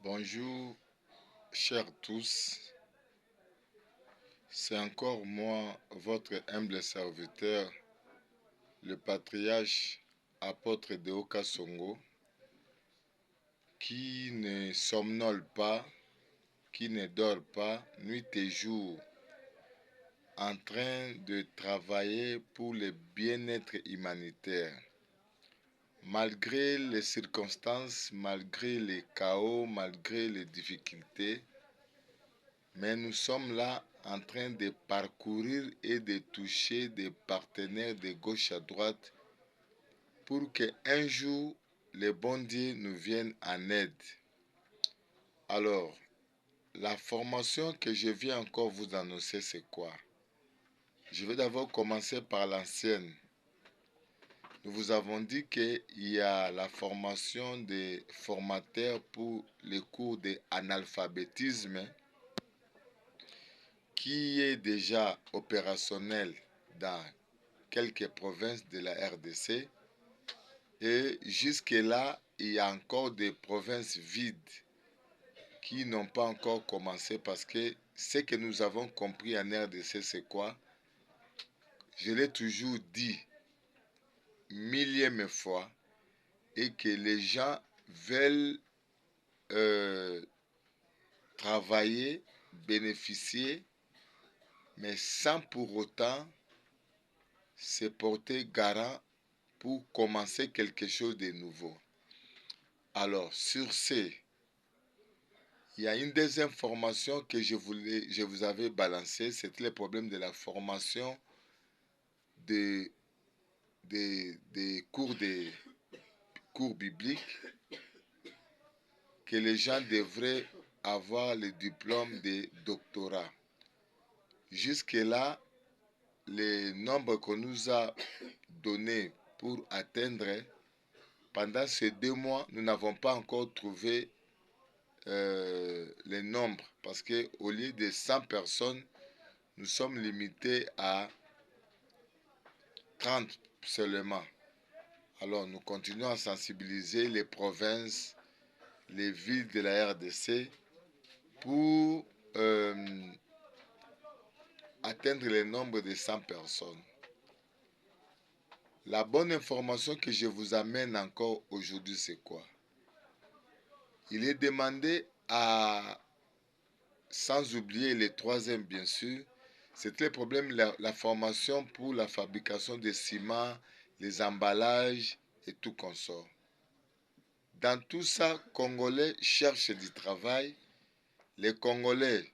Bonjour, chers tous. C'est encore moi, votre humble serviteur, le patriarche apôtre Deoka Songo, qui ne somnole pas, qui ne dort pas, nuit et jour, en train de travailler pour le bien-être humanitaire. Malgré les circonstances, malgré les chaos, malgré les difficultés, mais nous sommes là en train de parcourir et de toucher des partenaires de gauche à droite pour qu'un jour, le bon Dieu nous vienne en aide. Alors, la formation que je viens encore vous annoncer, c'est quoi? Je vais d'abord commencer par l'ancienne. Nous vous avons dit qu'il y a la formation des formateurs pour les cours d'analphabétisme qui est déjà opérationnel dans quelques provinces de la RDC. Et jusque-là, il y a encore des provinces vides qui n'ont pas encore commencé parce que ce que nous avons compris en RDC, c'est quoi? Je l'ai toujours dit millième fois et que les gens veulent travailler, bénéficier, mais sans pour autant se porter garant pour commencer quelque chose de nouveau. Alors, sur ce, il y a une deuxième formation que je vous avais balancée, c'était le problème de la formation des cours bibliques, que les gens devraient avoir le diplôme de doctorat. Jusque-là, le nombre qu'on nous a donné pour atteindre, pendant ces 2 mois, nous n'avons pas encore trouvé les nombres, parce qu'au lieu de 100 personnes, nous sommes limités à 30 seulement. Alors nous continuons à sensibiliser les provinces, les villes de la RDC pour atteindre le nombre de 100 personnes. La bonne information que je vous amène encore aujourd'hui, c'est quoi? Il est demandé sans oublier le troisième bien sûr, c'est le problème la formation pour la fabrication des ciments, les emballages et tout consort. Dans tout ça, Congolais cherchent du travail. Les Congolais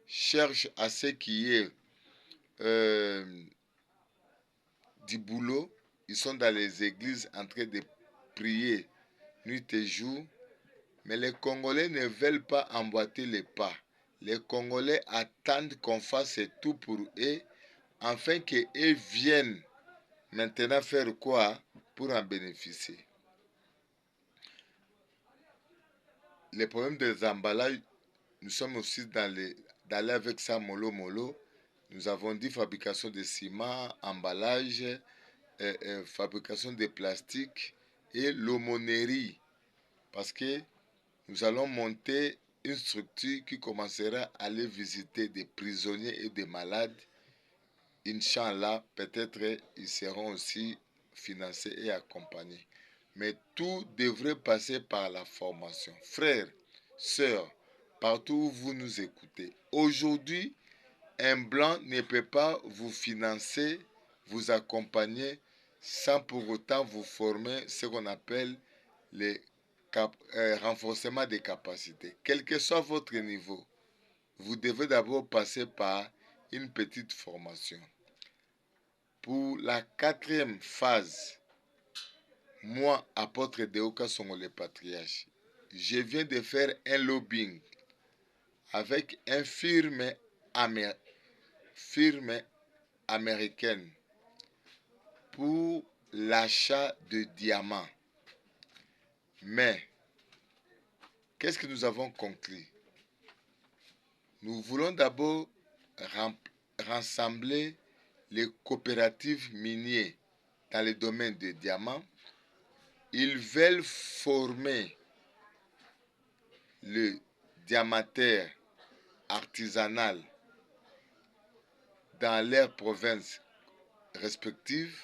cherchent à ce qu'il y ait du boulot. Ils sont dans les églises en train de prier nuit et jour. Mais les Congolais ne veulent pas emboîter les pas. Les Congolais attendent qu'on fasse tout pour eux, afin qu'eux viennent maintenant faire quoi pour en bénéficier. Les problèmes des emballages, nous sommes aussi d'aller avec ça mollo. Nous avons dit fabrication de ciment, emballage, fabrication de plastique et l'aumônerie. Parce que nous allons monter une structure qui commencera à aller visiter des prisonniers et des malades. Inch'Allah, peut-être ils seront aussi financés et accompagnés. Mais tout devrait passer par la formation. Frères, sœurs, partout où vous nous écoutez, aujourd'hui, un blanc ne peut pas vous financer, vous accompagner sans pour autant vous former ce qu'on appelle le renforcement des capacités. Quel que soit votre niveau, vous devez d'abord passer par une petite formation. Pour la 4e phase, moi, apôtre Deoka Songo le patriarche, je viens de faire un lobbying avec une firme américaine pour l'achat de diamants. Mais, qu'est-ce que nous avons conclu? Nous voulons d'abord rassembler les coopératives minières dans le domaine des diamants. Ils veulent former le diamantaire artisanal dans leurs provinces respectives,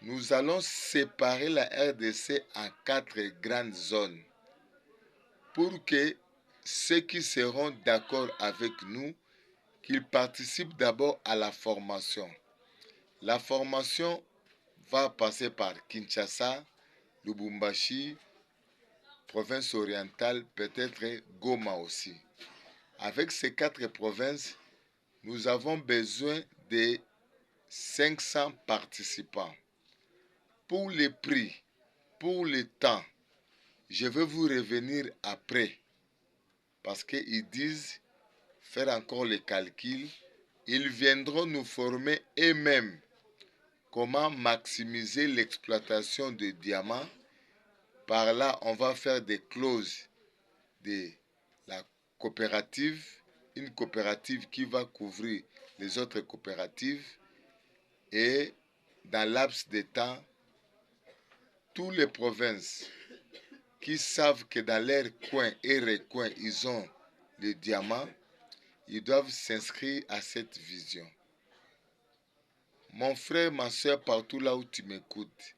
nous allons séparer la RDC en 4 grandes zones pour que ceux qui seront d'accord avec nous, qu'ils participent d'abord à la formation. La formation va passer par Kinshasa, Lubumbashi, province orientale, peut-être Goma aussi. Avec ces 4 provinces, nous avons besoin de 500 participants. Pour les prix, pour le temps, je vais vous revenir après. Parce qu'ils disent faire encore les calculs. Ils viendront nous former eux-mêmes comment maximiser l'exploitation de diamants. Par là, on va faire des clauses de la coopérative, une coopérative qui va couvrir les autres coopératives. Et dans laps de temps, toutes les provinces qui savent que dans leur coin et recoin, ils ont le diamant, ils doivent s'inscrire à cette vision. Mon frère, ma soeur, partout là où tu m'écoutes,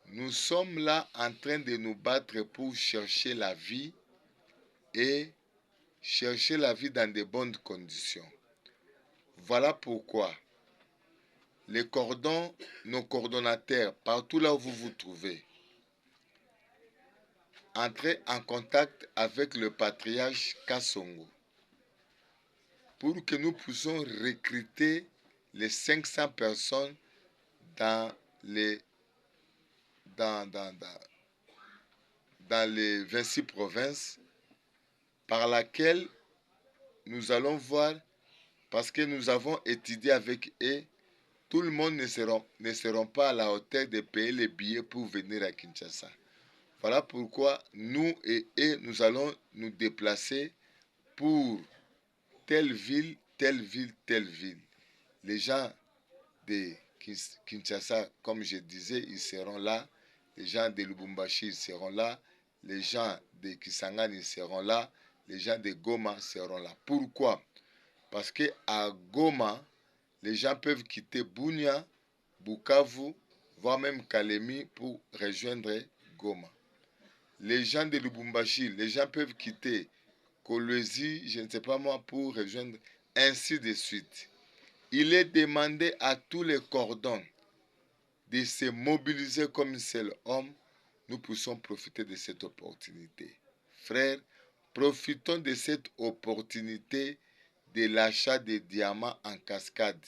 nous sommes là en train de nous battre pour chercher la vie et chercher la vie dans de bonnes conditions. Voilà pourquoi les cordons, nos coordonnateurs, partout là où vous vous trouvez, entrez en contact avec le patriarche Kasongo pour que nous puissions recruter les 500 personnes dans les 26 provinces par laquelle nous allons voir, parce que nous avons étudié avec eux, tout le monde ne seront pas à la hauteur de payer les billets pour venir à Kinshasa. Voilà pourquoi nous et eux, nous allons nous déplacer pour telle ville, telle ville, telle ville. Les gens de Kinshasa, comme je disais, ils seront là. Les gens de Lubumbashi, ils seront là. Les gens de Kisangani, ils seront là. Les gens de Goma seront là. Pourquoi? Parce qu'à Goma, les gens peuvent quitter Bunia, Bukavu, voire même Kalemi pour rejoindre Goma. Les gens de Lubumbashi, les gens peuvent quitter Kolwezi, je ne sais pas moi, pour rejoindre, ainsi de suite. Il est demandé à tous les cordons de se mobiliser comme un seul homme. Nous puissions profiter de cette opportunité. Frères, profitons de cette opportunité de l'achat des diamants en cascade.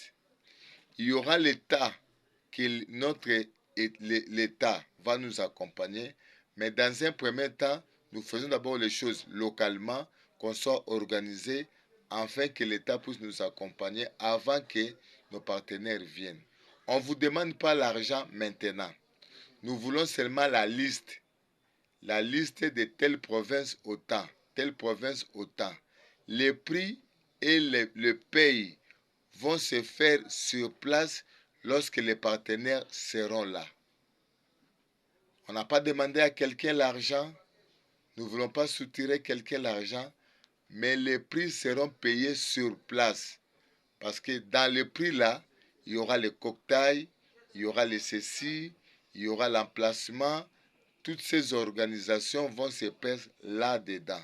Il y aura l'État, que l'État va nous accompagner, mais dans un premier temps, nous faisons d'abord les choses localement, qu'on soit organisé, afin que l'État puisse nous accompagner avant que nos partenaires viennent. On ne vous demande pas l'argent maintenant. Nous voulons seulement la liste de telle province autant, telle province autant. Les prix et le pays vont se faire sur place lorsque les partenaires seront là. On n'a pas demandé à quelqu'un l'argent, nous ne voulons pas soutirer quelqu'un l'argent, mais les prix seront payés sur place. Parce que dans les prix là, il y aura les cocktails, il y aura les ceci, il y aura l'emplacement. Toutes ces organisations vont se perdre là-dedans.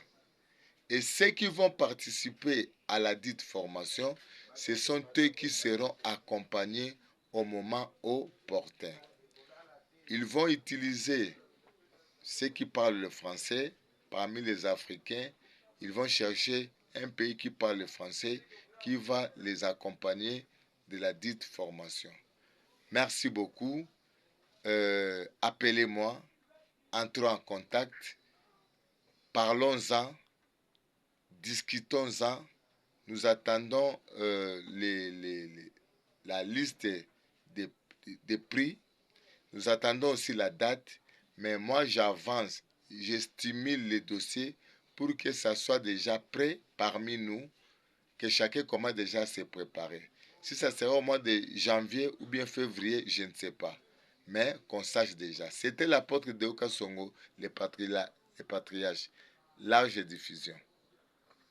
Et ceux qui vont participer à la dite formation, ce sont eux qui seront accompagnés au moment opportun. Ils vont utiliser ceux qui parlent le français. Parmi les Africains, ils vont chercher un pays qui parle le français qui va les accompagner de la dite formation. Merci beaucoup. Appelez-moi, entrons en contact, parlons-en, discutons-en. Nous attendons la liste des prix. Nous attendons aussi la date. Mais moi, j'avance, j'estimule les dossiers pour que ça soit déjà prêt parmi nous, que chacun commence déjà à se préparer. Si ça sera au mois de janvier ou bien février, je ne sais pas. Mais qu'on sache déjà. C'était l'apôtre Déo Kasongo, le patriarche. large diffusion.